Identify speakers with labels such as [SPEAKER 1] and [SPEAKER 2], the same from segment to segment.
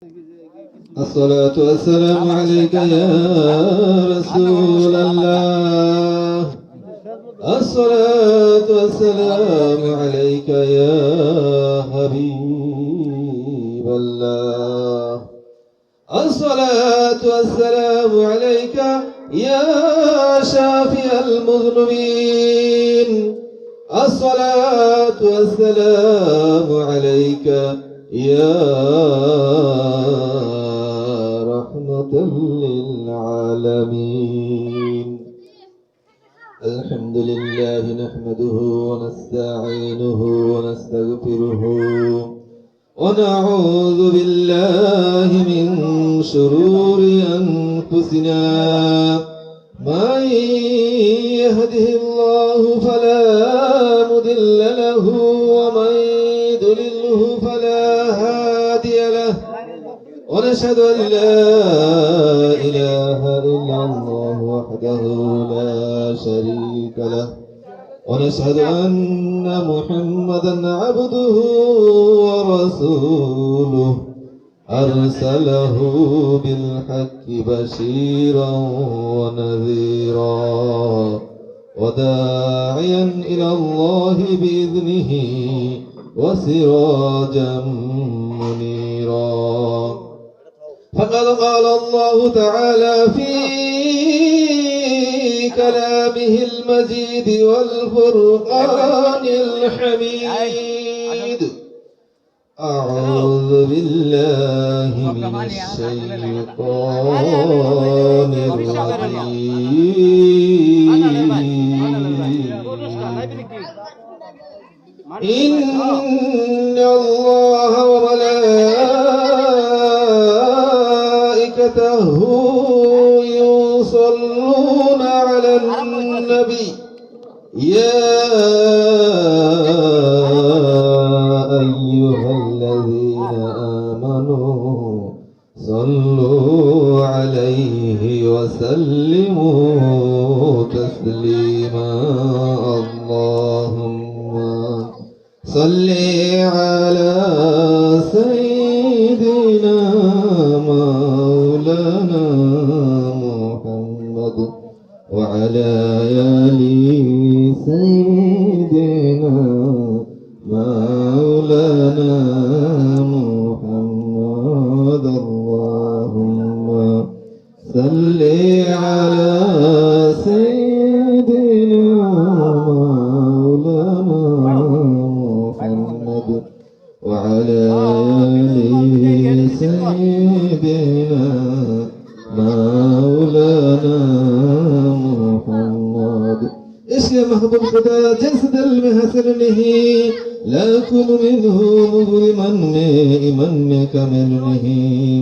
[SPEAKER 1] الصلاة والسلام عليك يا رسول الله. الصلاة والسلام عليك يا حبيب الله. الصلاة والسلام عليك يا شافي المذنبين. الصلاة والسلام عليك يا رحمة للعالمين. الحمد لله نحمده ونستعينه ونستغفره ونعوذ بالله من شرور أنفسنا. من يهده الله فلا مضل له ومن يضلله فلا هادي له. ونشهد أن لا إله إلا الله وحده لا شريك له. ونشهد أن محمدا عبده ورسوله أرسله بالحق بشيرا ونذيرا وداعيا إلى الله بإذنه وسراجا منيرا. فقد قال الله تعالى في كلامه المجيد والفرقان الحميد: أعوذ بالله من الشيطان الرجيم. إن الله وملائكته يصلون على النبي يا أيها الذين آمنوا صلوا عليه وسلموا تسليما. اللهم صل على سيدنا مولانا محمد وعلى آل سيدنا مولانا محمد. اللهم صل على سيدنا مولانا محمد وعلى آل سيدنا مولانا محمد. عشق محبوب خدا جسد المحسن نہیں لاکھوں منہ مغرمن ایمن کمل نہیں.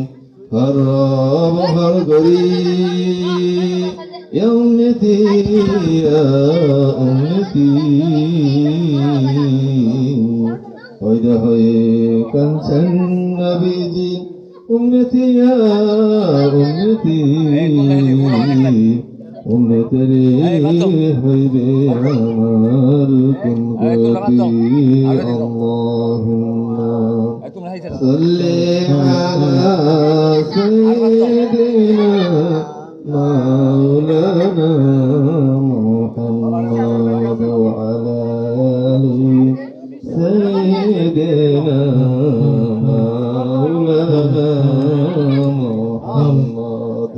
[SPEAKER 1] ہر راب ہر غریب یا امتی یا امتی ہوئے ہوئے کنچن نبی جی امتی یا امتی উম্মতেরে হইবে আমার কোন গতি. আল্লাহুম্মা সাল্লি আলা সাইয়্যিদিনা মাওলানা মুহাম্মদ ওয়া আলা আলি সাইয়্যিদিনা মাওলানা মুহাম্মদ.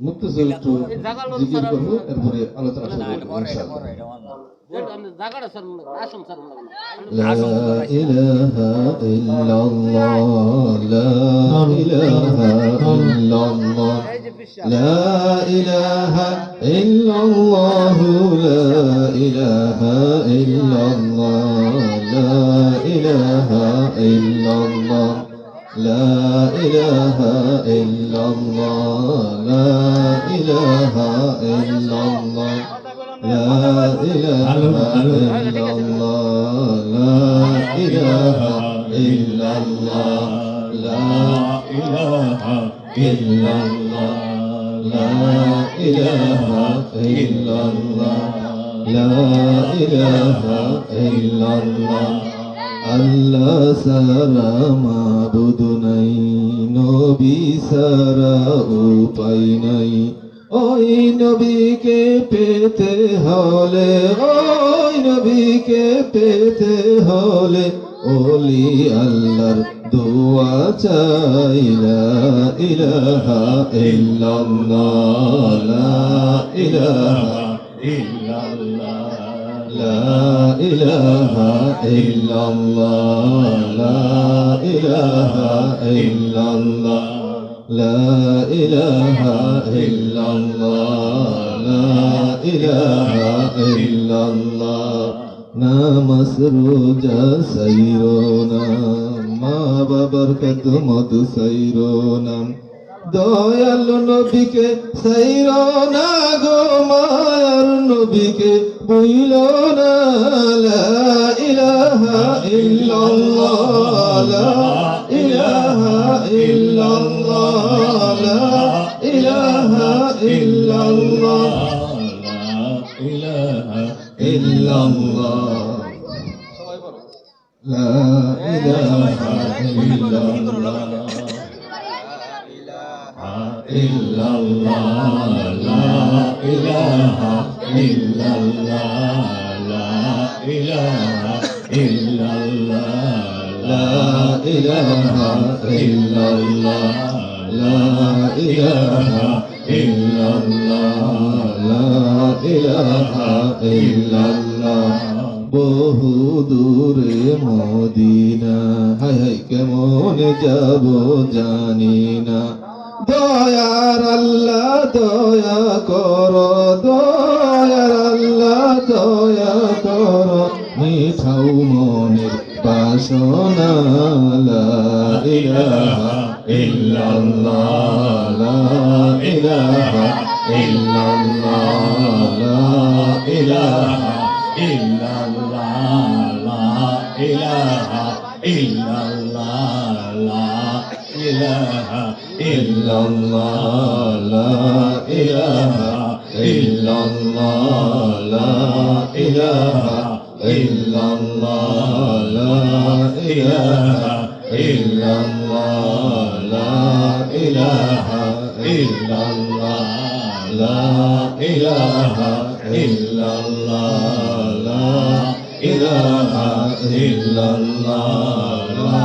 [SPEAKER 1] মুক্তসল একটু জিকির করব, এরপরে আলোচনা শুরু করব ইনশাআল্লাহ. لا إله إلا الله لا إله إلا الله لا إله إلا الله لا إله إلا الله لا إله إلا الله لا إله إلا الله لا إله إلا الله لا إله إلا الله لا إله إلا الله لا إله إلا الله لا إله إلا الله لا إله إلا الله আল্লাহ সারা মাবুদ নাই, নবী সারা উপায় নাই। ওই নবীকে পেতে হলে, ওই নবীকে পেতে হলে ওলি আল্লাহর দোয়া চাই। লা ইলাহা ইল্লাল্লাহ, লা ইলাহা ইল্লাল্লাহ, লা ইলাহা ইল্লাল্লাহ, লা ইলাহা ইল্লাল্লাহ, লা ইলাহা ইল্লাল্লাহ, লা ইলাহা ইল্লাল্লাহ। নামাজ রোজা সাইরো না, মা বাবার খেদমত সাইরো না, দয়াল নবীকে সাইরো না গো, মায়ার নবীকে বুইলো না। লা ইলাহা ইল্লাল্লাহ, লা ইলাহা ইল্লাল্লাহ, লা ইলাহা ইল্লাল্লাহ, লা ইলাহা ইল্লাল্লাহ, লা ইলাহা ইল্লাল্লাহ, illallah, la ilaha illallah, la ilaha illallah, la ilaha illallah, la ilaha illallah, la ilaha illallah। বহু দূরে মদিনা, হায় হায় কেমন যাব জানি না। দয়ার আল্লাহ দয়া করো, দয়ার আল্লাহ দয়া করো, মিঠাও মনের বাসনা। লা ইলাহা ইল্লাল্লাহ, লা ইলাহা ইল্লাল্লাহ, লা ইলাহা ইল্লাল্লাহ, লা ইলাহা ইল্লাল্লাহ, লা ইলাহা illallah, la ilaha illallah, la ilaha illallah, la ilaha illallah, la ilaha illallah, la ilaha illallah, la ilaha illallah, la